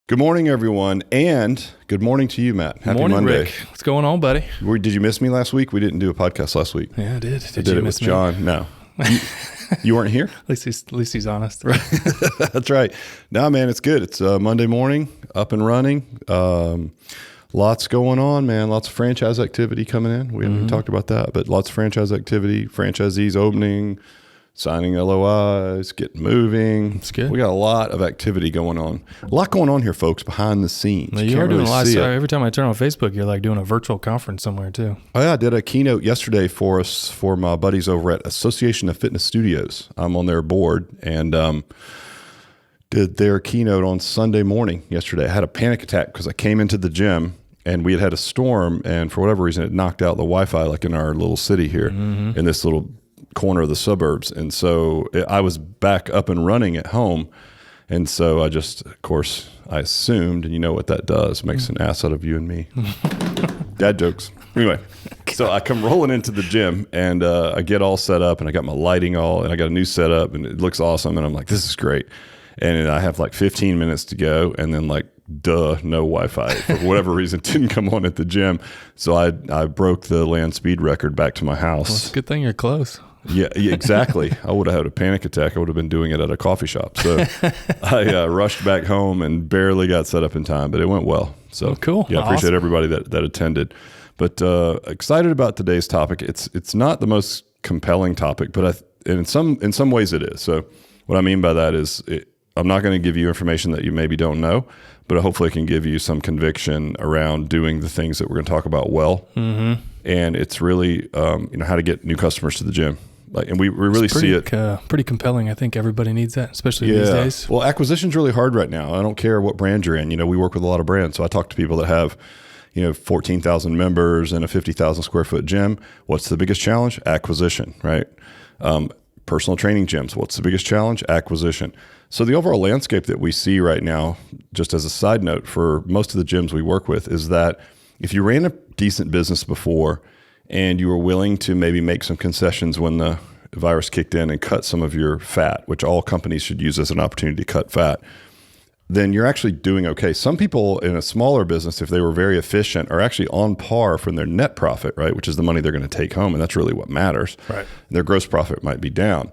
Good morning, everyone, and good morning to you, Matt. Happy morning, Monday. Rick. What's going on, buddy? Did you miss me last week? We didn't do a podcast last week. Yeah, I did. I did it with John. No. You weren't here? At least he's honest. Right. That's right. No, man, it's good. It's Monday morning, up and running. Lots going on, man. Lots of franchise activity coming in. We haven't talked about that, but lots of franchise activity, franchisees opening, signing LOIs, getting moving. It's good. We got a lot of activity going on. A lot going on here, folks, behind the scenes. Well, you are doing a lot. Every time I turn on Facebook, you're like doing a virtual conference somewhere too. Oh, yeah. I did a keynote yesterday for my buddies over at Association of Fitness Studios. I'm on their board and did their keynote on Sunday morning yesterday. I had a panic attack because I came into the gym and we had a storm, and for whatever reason, it knocked out the Wi-Fi like in our little city here in this little corner of the suburbs. And so I was back up and running at home. And so I just, of course, I assumed, and you know what that does, makes an ass out of you and me. Dad jokes. Anyway, so I come rolling into the gym and I get all set up and I got my lighting and I got a new setup and it looks awesome. And I'm like, this is great. And I have like 15 minutes to go. And then no Wi-Fi for whatever reason didn't come on at the gym. So I broke the land speed record back to my house. Well, it's a good thing you're close. Yeah, exactly. I would have had a panic attack. I would have been doing it at a coffee shop. So I rushed back home and barely got set up in time, but it went well. So cool. Yeah, I appreciate everybody that attended. But excited about today's topic. It's not the most compelling topic, but in some ways it is. So what I mean by that is I'm not going to give you information that you maybe don't know, but hopefully it can give you some conviction around doing the things that we're going to talk about well. Mm-hmm. And it's really how to get new customers to the gym. And we really see it. Pretty compelling. I think everybody needs that, especially these days. Well, acquisition's really hard right now. I don't care what brand you're in. We work with a lot of brands. So I talk to people that have 14,000 members and a 50,000 square foot gym. What's the biggest challenge? Acquisition, right? Personal training gyms. What's the biggest challenge? Acquisition. So the overall landscape that we see right now, just as a side note for most of the gyms we work with, is that if you ran a decent business before and you were willing to maybe make some concessions when the virus kicked in and cut some of your fat, which all companies should use as an opportunity to cut fat, then you're actually doing okay. Some people in a smaller business, if they were very efficient, are actually on par from their net profit, right? Which is the money they're going to take home. And that's really what matters. Right. Their gross profit might be down.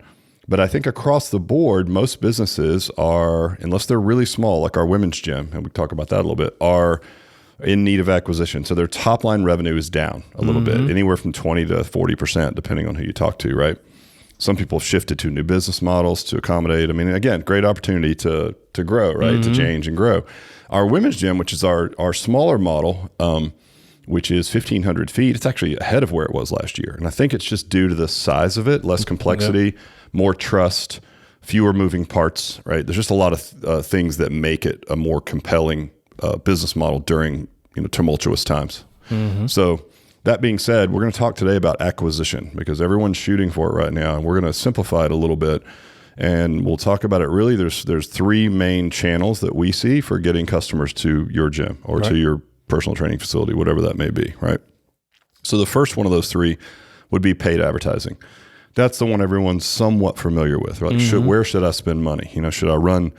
But I think across the board, most businesses are, unless they're really small, like our women's gym, and we talk about that a little bit, are in need of acquisition. So their top line revenue is down a little bit, anywhere from 20 to 40%, depending on who you talk to, right? Some people shifted to new business models to accommodate. I mean, again, great opportunity to grow, right? To change and grow. Our women's gym, which is our smaller model, which is 1,500 feet, it's actually ahead of where it was last year. And I think it's just due to the size of it, less complexity, more trust, fewer moving parts, right? There's just a lot of things that make it a more compelling business model during tumultuous times. So that being said, we're going to talk today about acquisition because everyone's shooting for it right now, and we're going to simplify it a little bit. And we'll talk about it. Really, there's three main channels that we see for getting customers to your gym or to your personal training facility, whatever that may be, right? So the first one of those three would be paid advertising. That's the one everyone's somewhat familiar with. Right? Where should I spend money? Should I run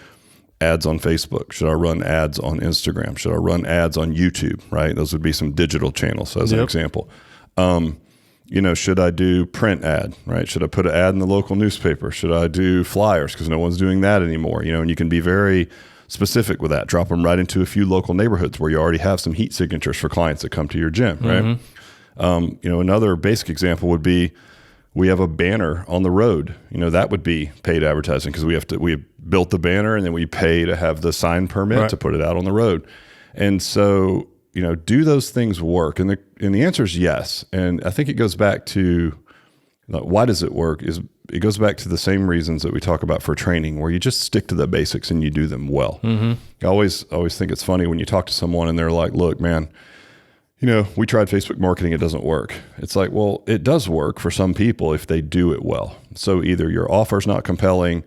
ads on Facebook? Should I run ads on Instagram? Should I run ads on YouTube? Right? Those would be some digital channels as an example. Should I do print ad? Right? Should I put an ad in the local newspaper? Should I do flyers? Because no one's doing that anymore. And you can be very specific with that. Drop them right into a few local neighborhoods where you already have some heat signatures for clients that come to your gym. Right? Another basic example would be we have a banner on the road. That would be paid advertising because we have built the banner and then we pay to have the sign permit to put it out on the road. And so, do those things work? And the answer is yes. And I think it goes back to why does it work? It goes back to the same reasons that we talk about for training, where you just stick to the basics and you do them well. I always think it's funny when you talk to someone and they're like, "Look, man, we tried Facebook marketing, it doesn't work." It's like, well, it does work for some people if they do it well. So either your offer's not compelling,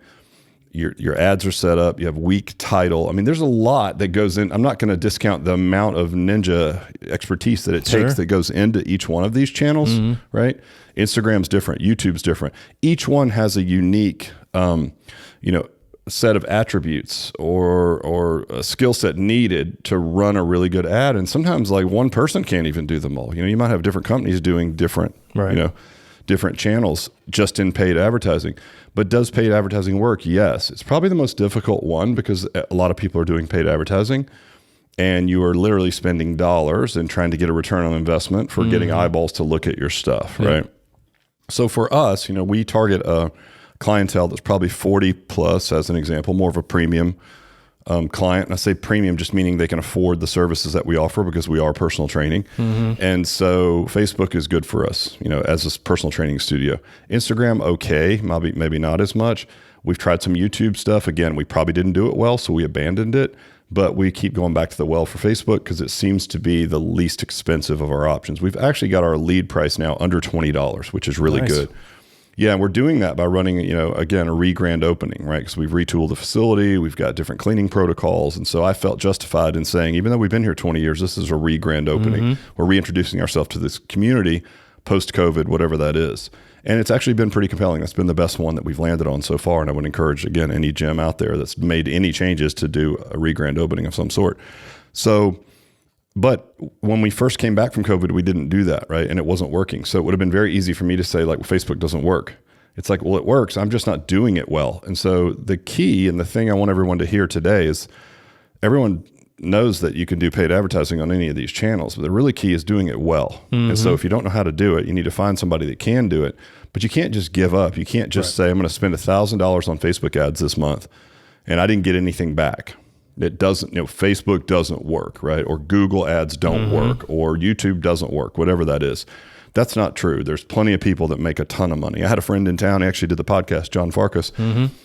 your ads are set up, you have weak title. I mean, there's a lot that goes in. I'm not going to discount the amount of ninja expertise that it takes that goes into each one of these channels, right? Instagram's different, YouTube's different. Each one has a unique, set of attributes or a skill set needed to run a really good ad. And sometimes like one person can't even do them all. You might have different companies doing different, different channels just in paid advertising. But does paid advertising work? Yes. It's probably the most difficult one because a lot of people are doing paid advertising and you are literally spending dollars and trying to get a return on investment for getting eyeballs to look at your stuff, right? So for us, we target a clientele that's probably 40 plus, as an example, more of a premium client. And I say premium just meaning they can afford the services that we offer because we are personal training. And so Facebook is good for us, as a personal training studio. Instagram, okay, maybe not as much. We've tried some YouTube stuff. Again, we probably didn't do it well, so we abandoned it. But we keep going back to the well for Facebook because it seems to be the least expensive of our options. We've actually got our lead price now under $20, which is really good. Yeah, and we're doing that by running, again, a re-grand opening, right? Because we've retooled the facility, we've got different cleaning protocols. And so I felt justified in saying, even though we've been here 20 years, this is a re-grand opening. We're reintroducing ourselves to this community post-COVID, whatever that is. And it's actually been pretty compelling. That's been the best one that we've landed on so far. And I would encourage, again, any gym out there that's made any changes to do a re-grand opening of some sort. So, but when we first came back from COVID, we didn't do that, right? And it wasn't working. So it would have been very easy for me to say, like, well, Facebook doesn't work. It's like, well, it works. I'm just not doing it well. And so the key and the thing I want everyone to hear today is everyone knows that you can do paid advertising on any of these channels, but the really key is doing it well. And so if you don't know how to do it, you need to find somebody that can do it, but you can't just give up. You can't just say, I'm going to spend $1,000 on Facebook ads this month and I didn't get anything back. It doesn't, Facebook doesn't work, right? Or Google ads don't work, or YouTube doesn't work, whatever that is. That's not true. There's plenty of people that make a ton of money. I had a friend in town, he actually did the podcast, John Farkas.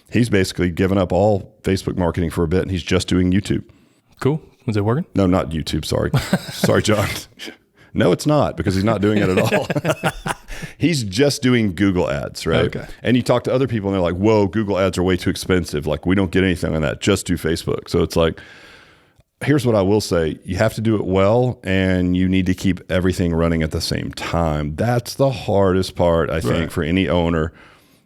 He's basically given up all Facebook marketing for a bit and he's just doing YouTube. Cool. Was it working? No, not YouTube. Sorry. Sorry, John. No, it's not because he's not doing it at all. He's just doing Google ads, right? Okay. And you talk to other people and they're like, whoa, Google ads are way too expensive. Like we don't get anything on that. Just do Facebook. So it's like, here's what I will say. You have to do it well and you need to keep everything running at the same time. That's the hardest part, I think, for any owner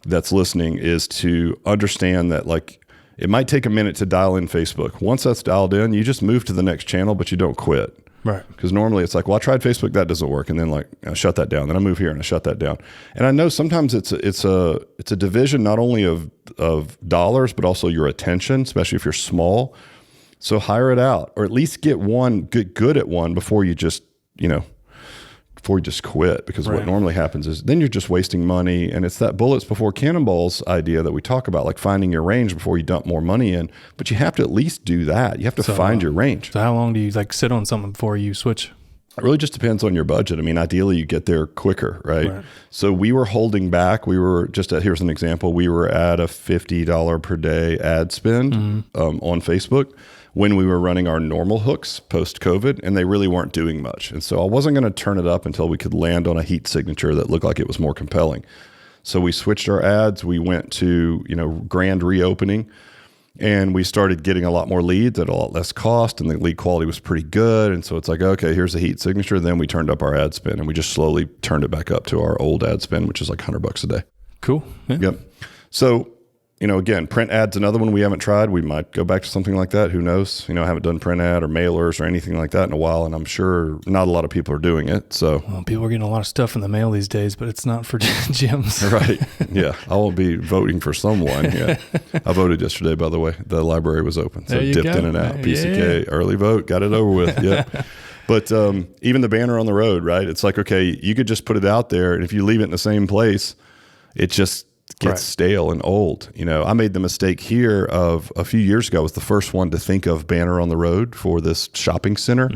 that's listening is to understand that like, it might take a minute to dial in Facebook. Once that's dialed in, you just move to the next channel, but you don't quit. Right. Because normally it's like, well, I tried Facebook, that doesn't work. And then like, I shut that down. Then I move here and I shut that down. And I know sometimes it's a division not only of dollars, but also your attention, especially if you're small. So hire it out, or at least get good at one before you just, before you just quit. Because what normally happens is then you're just wasting money. And it's that bullets before cannonballs idea that we talk about, like finding your range before you dump more money in. But you have to at least do that. You have to find your range. So how long do you like sit on something before you switch? It really just depends on your budget. I mean, ideally you get there quicker, right? So we were holding back. We were here's an example. We were at a $50 per day ad spend on Facebook when we were running our normal hooks post-COVID, and they really weren't doing much. And so I wasn't going to turn it up until we could land on a heat signature that looked like it was more compelling. So we switched our ads. We went to, grand reopening, and we started getting a lot more leads at a lot less cost, and the lead quality was pretty good. And so it's like, okay, here's the heat signature. Then we turned up our ad spend, and we just slowly turned it back up to our old ad spend, which is like $100 a day. Cool. Yeah. Yep. So, again, print ad's another one we haven't tried. We might go back to something like that. Who knows? I haven't done print ad or mailers or anything like that in a while, and I'm sure not a lot of people are doing it. So, well, people are getting a lot of stuff in the mail these days, but it's not for gyms. Right. Yeah. I won't be voting for someone. Yeah. I voted yesterday, by the way. The library was open. So dipped in and out. PCK, early vote, got it over with. Yeah. But even the banner on the road, right? It's like, okay, you could just put it out there, and if you leave it in the same place, it just gets stale and old. I made the mistake here of a few years ago. I was the first one to think of banner on the road for this shopping center.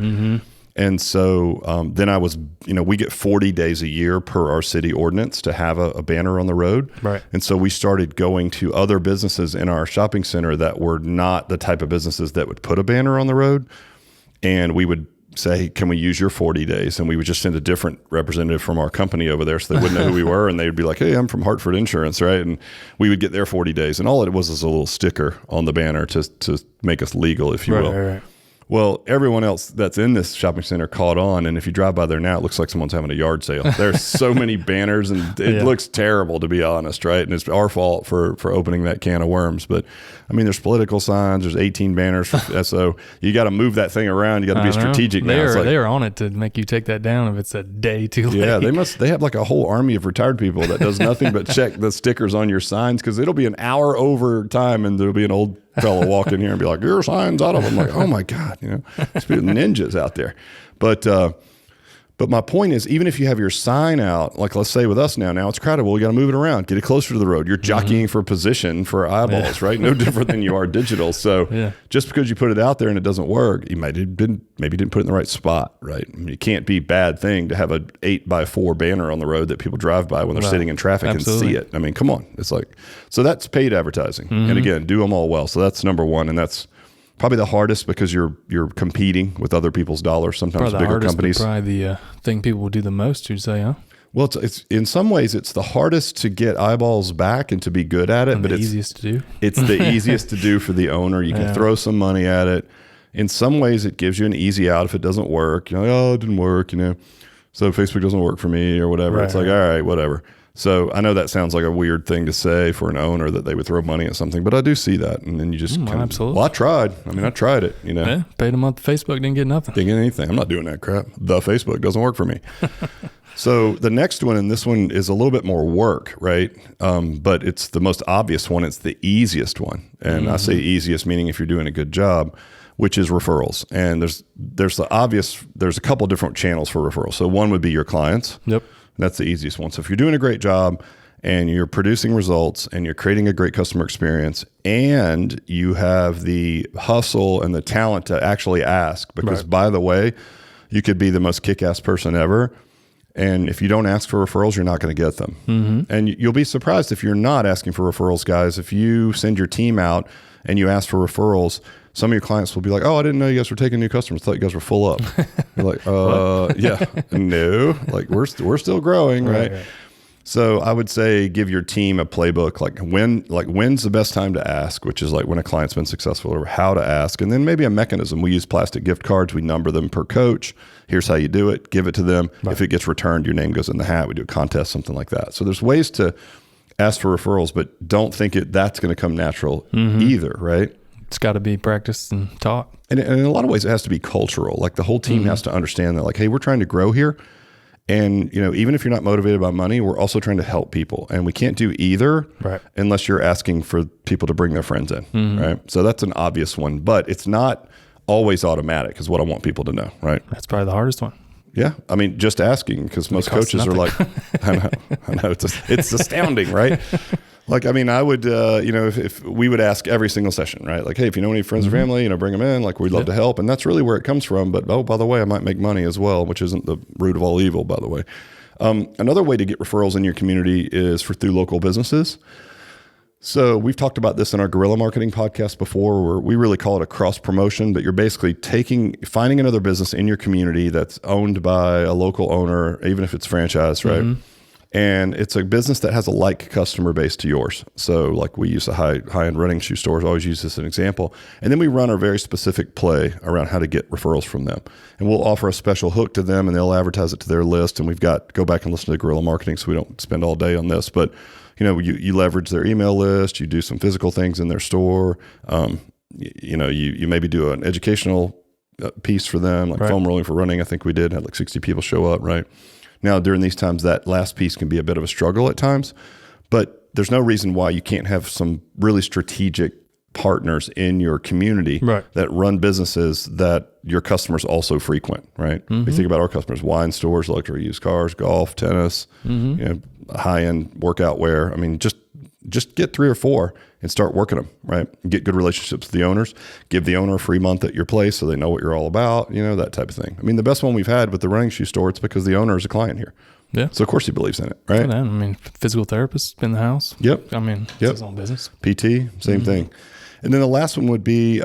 And so then I was, we get 40 days a year per our city ordinance to have a banner on the road. Right. And so we started going to other businesses in our shopping center that were not the type of businesses that would put a banner on the road. And we would say, can we use your 40 days? And we would just send a different representative from our company over there so they wouldn't know who we were. And they'd be like, hey, I'm from Hartford Insurance, right? And we would get their 40 days. And all it was is a little sticker on the banner to make us legal, if you will. Right. Well, everyone else that's in this shopping center caught on, and if you drive by there now, it looks like someone's having a yard sale. There's so many banners, and it looks terrible, to be honest, right? And it's our fault for opening that can of worms. But I mean, there's political signs, there's 18 banners for SO. You got to move that thing around. You got to be strategic now. They are on it to make you take that down if it's a day too late. Yeah, they have like a whole army of retired people that does nothing but check the stickers on your signs, because it'll be an hour over time, and there'll be an old fellow walk in here and be like, your sign's out of them. I'm like, oh my God, there's ninjas out there. But my point is, even if you have your sign out, like let's say with us now it's crowded. Well, you got to move it around, get it closer to the road. You're jockeying for position for eyeballs, right? No different than you are digital. So just because you put it out there and it doesn't work, you maybe didn't put it in the right spot, right? I mean, it can't be a bad thing to have a 8x4 banner on the road that people drive by when they're sitting in traffic and see it. I mean, come on. It's like, so that's paid advertising. And again, do them all well. So that's number one. And that's probably the hardest, because you're competing with other people's dollars. Sometimes probably bigger companies. Probably the thing people will do the most, you'd say, huh? Well, it's in some ways it's the hardest to get eyeballs back and to be good at it, but it's easiest to do. It's the easiest to do for the owner. You can throw some money at it. In some ways, it gives you an easy out if it doesn't work. You're like, oh, it didn't work, so Facebook doesn't work for me or whatever. It's like, all right, whatever. So I know that sounds like a weird thing to say for an owner, that they would throw money at something, but I do see that. And then you just absolutely. Well, I tried it, Yeah, paid a month to Facebook, didn't get nothing. Didn't get anything. I'm not doing that crap. The Facebook doesn't work for me. So the next one, and this one is a little bit more work, right? But it's the most obvious one. It's the easiest one. And I say easiest, meaning if you're doing a good job, which is referrals. And there's a couple different channels for referrals. So one would be your clients. Yep. That's the easiest one. So if you're doing a great job and you're producing results and you're creating a great customer experience and you have the hustle and the talent to actually ask, because by the way, you could be the most kick-ass person ever, and if you don't ask for referrals, you're not going to get them. And you'll be surprised if you're not asking for referrals, guys. If you send your team out and you ask for referrals, some of your clients will be like, oh, I didn't know you guys were taking new customers. I thought you guys were full up. You're like, yeah, no, like we're still growing, right? So I would say give your team a playbook, when's the best time to ask, which is like when a client's been successful, or how to ask. And then maybe a mechanism. We use plastic gift cards. We number them per coach. Here's how you do it. Give it to them. If it gets returned, your name goes in the hat. We do a contest, something like that. So there's ways to ask for referrals, but don't think that's going to come natural either, right? It's got to be practiced and taught. And in a lot of ways, it has to be cultural. Like the whole team has to understand that, like, hey, we're trying to grow here. And, even if you're not motivated by money, we're also trying to help people. And we can't do either unless you're asking for people to bring their friends in, right? So that's an obvious one. But it's not always automatic is what I want people to know, right? That's probably the hardest one. Yeah. I mean, just asking, because most coaches are like, I know it's astounding, right? Like, I mean, I would, if we would ask every single session, right? Like, hey, if you know any friends or family, bring them in. Like, we'd love to help. And that's really where it comes from. But, oh, by the way, I might make money as well, which isn't the root of all evil, by the way. Another way to get referrals in your community is through local businesses. So we've talked about this in our guerrilla marketing podcast before, where we really call it a cross promotion, but you're basically finding another business in your community that's owned by a local owner, even if it's franchise, right? And it's a business that has a like customer base to yours. So like we use the high-end running shoe stores, always use this as an example. And then we run a very specific play around how to get referrals from them. And we'll offer a special hook to them and they'll advertise it to their list. And go back and listen to guerrilla marketing so we don't spend all day on this. But you leverage their email list, you do some physical things in their store. You maybe do an educational piece for them, like foam rolling for running. I think we had like 60 people show up, right? Now, during these times, that last piece can be a bit of a struggle at times, but there's no reason why you can't have some really strategic partners in your community that run businesses that your customers also frequent, right? We think about our customers: wine stores, luxury used cars, golf, tennis, high-end workout wear. I mean, just get 3 or 4 and start working them, right? Get good relationships with the owners. Give the owner a free month at your place so they know what you're all about, that type of thing. I mean, the best one we've had with the running shoe store, it's because the owner is a client here. Yeah. So, of course, he believes in it, right? I mean, physical therapist in the house. Yep. I mean, it's his own business. PT, same thing. And then the last one would be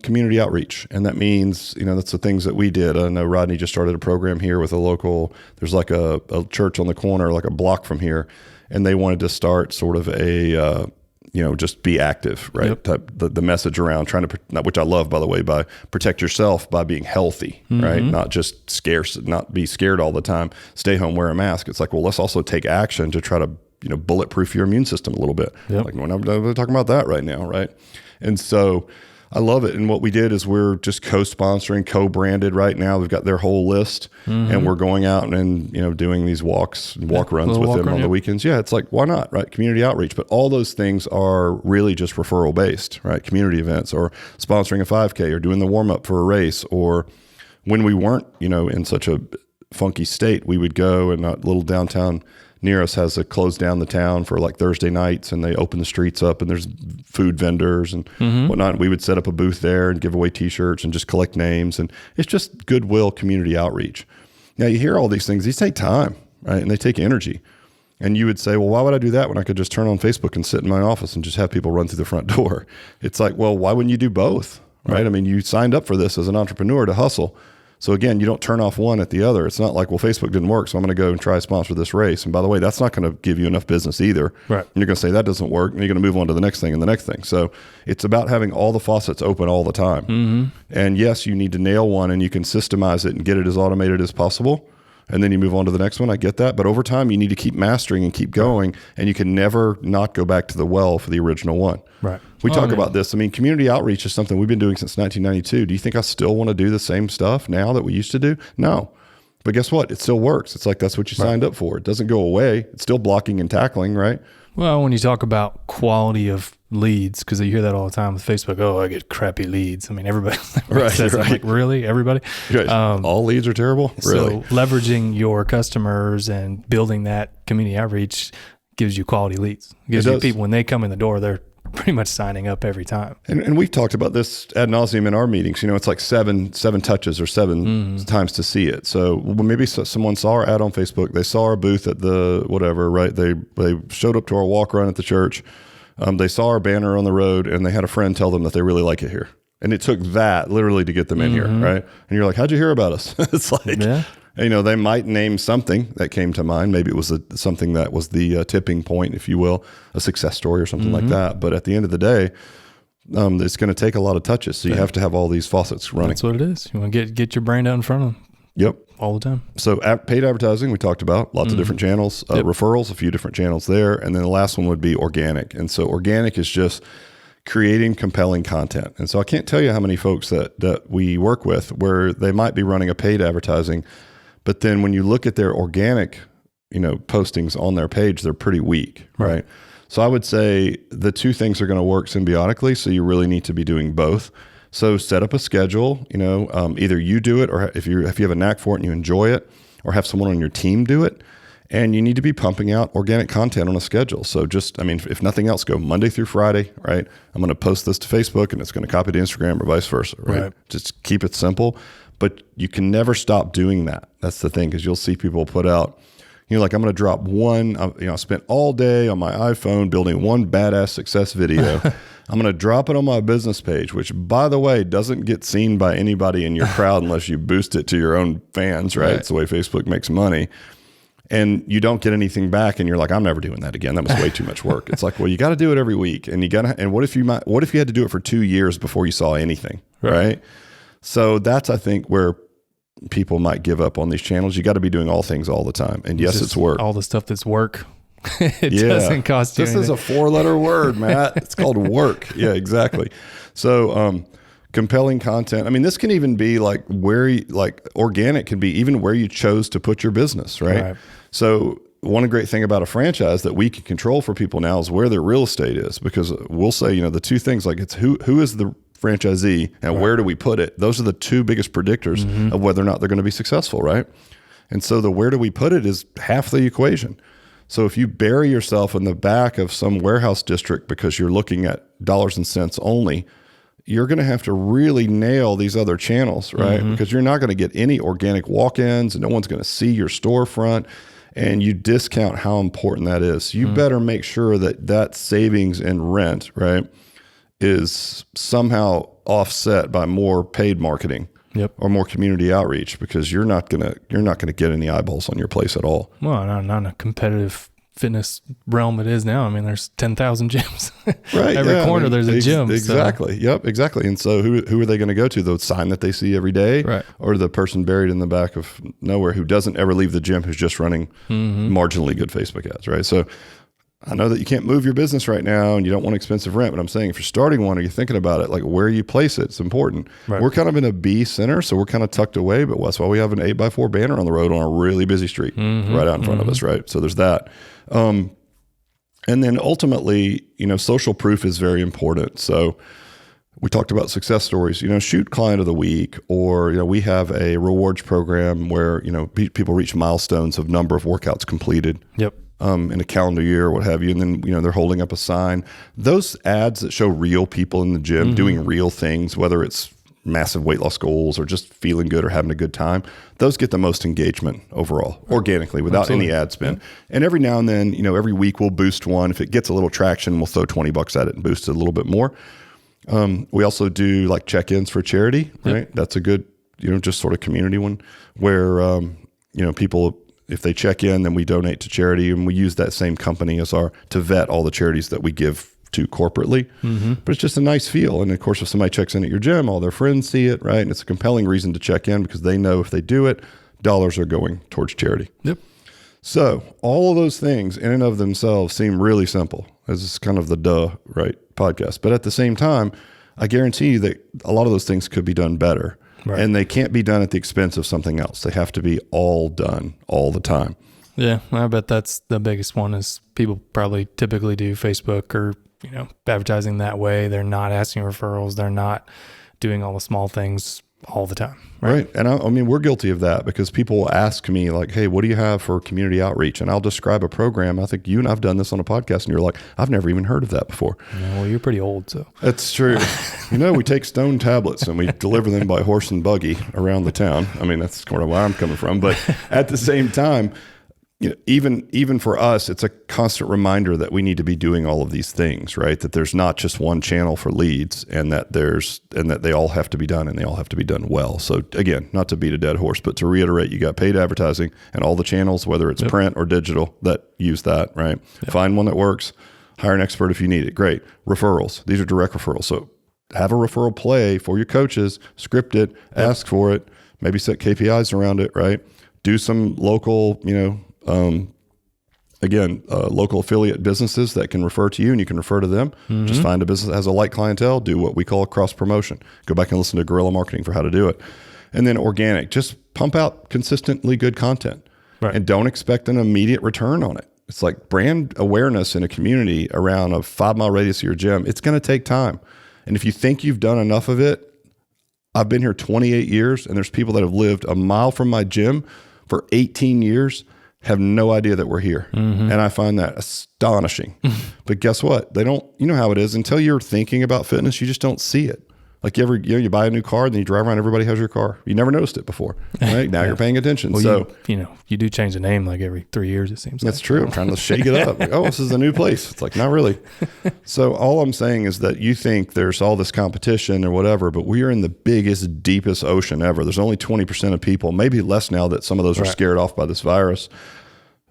community outreach. And that means, that's the things that we did. I know Rodney just started a program here with there's like a church on the corner, like a block from here. And they wanted to start sort of a just be active, right? Yep. The message around trying to, which I love, by the way, by protect yourself by being healthy, right? Not just scarce, not be scared all the time, stay home, wear a mask. It's like, well, let's also take action to try to, bulletproof your immune system a little bit. Yep. Like we're not talking about that right now, right? And so I love it. And what we did is we're just co-sponsoring, co-branded right now. We've got their whole list and we're going out and, doing these walk runs with them on the weekends. Yeah. It's like, why not? Right. Community outreach, but all those things are really just referral based, right? Community events or sponsoring a 5K or doing the warm up for a race, or when we weren't, in such a funky state, we would go, and a little downtown near us has closed down the town for like Thursday nights, and they open the streets up and there's food vendors and whatnot. We would set up a booth there and give away t-shirts and just collect names. And it's just goodwill community outreach. Now you hear all these things, these take time, right? And they take energy. And you would say, well, why would I do that when I could just turn on Facebook and sit in my office and just have people run through the front door? It's like, well, why wouldn't you do both? Right? I mean, you signed up for this as an entrepreneur to hustle. So again, you don't turn off one at the other. It's not like, well, Facebook didn't work, so I'm going to go and try to sponsor this race. And by the way, that's not going to give you enough business either. Right. And you're going to say that doesn't work, and you're going to move on to the next thing and the next thing. So it's about having all the faucets open all the time. And yes, you need to nail one, and you can systemize it and get it as automated as possible. And then you move on to the next one. I get that. But over time, you need to keep mastering and keep going. And you can never not go back to the well for the original one. Right. We talk about this. I mean, community outreach is something we've been doing since 1992. Do you think I still want to do the same stuff now that we used to do? No. But guess what? It still works. It's like that's what you signed up for. It doesn't go away. It's still blocking and tackling, right? Well, when you talk about quality of leads, because you hear that all the time with Facebook, oh, I get crappy leads. I mean, everybody says that. Like, really? Everybody? All leads are terrible? Really? So leveraging your customers and building that community outreach gives you quality leads. It gives you people, when they come in the door, they're pretty much signing up every time. And we've talked about this ad nauseum in our meetings. It's like seven touches or seven times to see it. So maybe someone saw our ad on Facebook. They saw our booth at the whatever, right? They showed up to our walk run at the church. They saw our banner on the road, and they had a friend tell them that they really like it here. And it took that literally to get them in here, right? And you're like, how'd you hear about us? It's like, they might name something that came to mind. Maybe it was something that was the tipping point, if you will, a success story or something like that. But at the end of the day, it's going to take a lot of touches. So you have to have all these faucets running. That's what it is. You want to get your brand out in front of them. Yep. All the time. So paid advertising, we talked about lots of different channels, referrals, a few different channels there. And then the last one would be organic. And so organic is just creating compelling content. And so I can't tell you how many folks that we work with where they might be running a paid advertising, but then when you look at their organic, postings on their page, they're pretty weak, right? So I would say the two things are going to work symbiotically. So you really need to be doing both. So set up a schedule, either you do it, or if you have a knack for it and you enjoy it, or have someone on your team do it. And you need to be pumping out organic content on a schedule. So if nothing else, go Monday through Friday, right? I'm going to post this to Facebook and it's going to copy to Instagram or vice versa, right? Just keep it simple. But you can never stop doing that. That's the thing, because you'll see people put out, like, I'm going to drop one, I spent all day on my iPhone building one badass success video. I'm going to drop it on my business page, which, by the way, doesn't get seen by anybody in your crowd unless you boost it to your own fans, right? It's the way Facebook makes money. And you don't get anything back, and you're like, I'm never doing that again. That was way too much work. It's like, well, you got to do it every week, and what if you had to do it for 2 years before you saw anything, right? So that's, I think, where people might give up on these channels. You got to be doing all things all the time. And yes, it's work. All the stuff that's work. It doesn't cost you anything. This is a 4-letter word, Matt. It's called work. Yeah, exactly. So, compelling content. I mean, this can even be like organic can be even where you chose to put your business, right? So one great thing about a franchise that we can control for people now is where their real estate is, because we'll say, the two things, like, it's who is the franchisee and where do we put it? Those are the two biggest predictors of whether or not they're going to be successful, right? And so the where do we put it is half the equation. So if you bury yourself in the back of some warehouse district because you're looking at dollars and cents only, you're going to have to really nail these other channels, right? Because you're not going to get any organic walk-ins, and no one's going to see your storefront, and you discount how important that is. You better make sure that savings in rent, right, is somehow offset by more paid marketing or more community outreach, because you're not going to get any eyeballs on your place at all. Well, not in a competitive fitness realm it is now. I mean, there's 10,000 gyms. Right. Every corner there's a gym. Exactly. So. Yep. Exactly. And so who are they going to go to? The sign that they see every day, right, or the person buried in the back of nowhere who doesn't ever leave the gym, who's just running marginally good Facebook ads, right? So I know that you can't move your business right now and you don't want expensive rent, but I'm saying if you're starting one or you're thinking about it, like where you place it, it's important. Right. We're kind of in a B center, so we're kind of tucked away, but that's why we have an 8x4 banner on the road on a really busy street right out in front of us, right? So there's that. And then ultimately, social proof is very important. So we talked about success stories, shoot client of the week, or, we have a rewards program where, people reach milestones of number of workouts completed. Yep. In a calendar year or what have you. And then, they're holding up a sign. Those ads that show real people in the gym doing real things, whether it's massive weight loss goals or just feeling good or having a good time, those get the most engagement overall, organically, without any ad spend. Yeah. And every now and then, every week we'll boost one. If it gets a little traction, we'll throw $20 at it and boost it a little bit more. We also do like check-ins for charity, right? Yep. That's a good, just sort of community one where, people, if they check in, then we donate to charity, and we use that same company to vet all the charities that we give to corporately. But it's just a nice feel. And of course, if somebody checks in at your gym, all their friends see it, right? And it's a compelling reason to check in because they know if they do it, dollars are going towards charity. Yep. So all of those things in and of themselves seem really simple, as it's kind of the right podcast. But at the same time, I guarantee you that a lot of those things could be done better. Right. And they can't be done at the expense of something else. They have to be all done all the time. Yeah, I bet that's the biggest one is people probably typically do Facebook or, advertising that way. They're not asking referrals. They're not doing all the small things all the time. Right. And I mean, we're guilty of that because people will ask me like, hey, what do you have for community outreach? And I'll describe a program. I think you and I've done this on a podcast and you're like, I've never even heard of that before. Yeah, well, you're pretty old, so. That's true. We take stone tablets and we deliver them by horse and buggy around the town. I mean, that's kind of where I'm coming from. But at the same time, even for us, it's a constant reminder that we need to be doing all of these things, right? That there's not just one channel for leads, and that they all have to be done, and they all have to be done well. So again, not to beat a dead horse, but to reiterate, you got paid advertising and all the channels, whether it's print or digital, that use that, right? Yep. Find one that works. Hire an expert if you need it. Great. Referrals. These are direct referrals. So have a referral play for your coaches, script it, ask for it, maybe set KPIs around it, right? Do some local, local affiliate businesses that can refer to you and you can refer to them. Just find a business that has a light clientele, do what we call a cross promotion. Go back and listen to guerrilla marketing for how to do it. And then organic, just pump out consistently good content, right? And don't expect an immediate return on it. It's like brand awareness in a community around a 5-mile radius of your gym. It's going to take time. And if you think you've done enough of it, I've been here 28 years and there's people that have lived a mile from my gym for 18 years have no idea that we're here. And I find that astonishing. But guess what? They don't, you know how it is, until you're thinking about fitness, you just don't see it. Like you buy a new car, then you drive around, everybody has your car. You never noticed it before, right? Now you're paying attention. Well, so you do change the name like every 3 years, it seems. That's true. I'm trying to shake it up. Like, oh, this is a new place. It's like, not really. So all I'm saying is that you think there's all this competition or whatever, but we are in the biggest, deepest ocean ever. There's only 20% of people, maybe less now that some of those are scared off by this virus.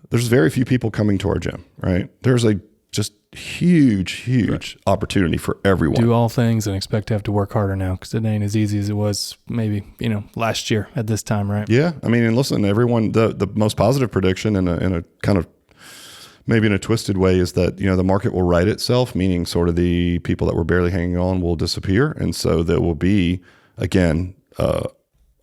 There's very few people coming to our gym, right? There's a just huge opportunity for everyone. Do all things and expect to have to work harder now because it ain't as easy as it was maybe, last year at this time, right? Yeah. I mean, and listen, everyone, the most positive prediction in a kind of maybe in a twisted way is that, the market will right itself, meaning sort of the people that were barely hanging on will disappear. And so there will be, again,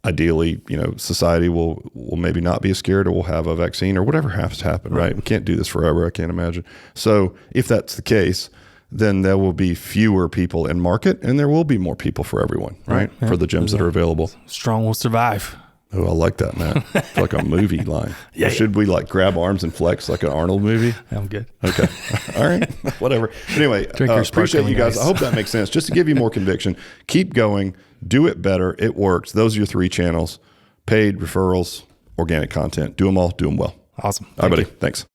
ideally, society will maybe not be as scared, or we'll have a vaccine or whatever has to happen, right? We can't do this forever. I can't imagine. So if that's the case, then there will be fewer people in market and there will be more people for everyone, right? Yeah. For the gyms that are available. Strong will survive. Oh, I like that, man. It's like a movie line. Yeah. Or should we grab arms and flex like an Arnold movie? I'm good. Okay. All right. Whatever. Anyway, appreciate you guys. I hope that makes sense. Just to give you more conviction, keep going. Do it better. It works. Those are your 3 channels: paid, referrals, organic content. Do them all. Do them well. Awesome. All right, buddy. Thanks.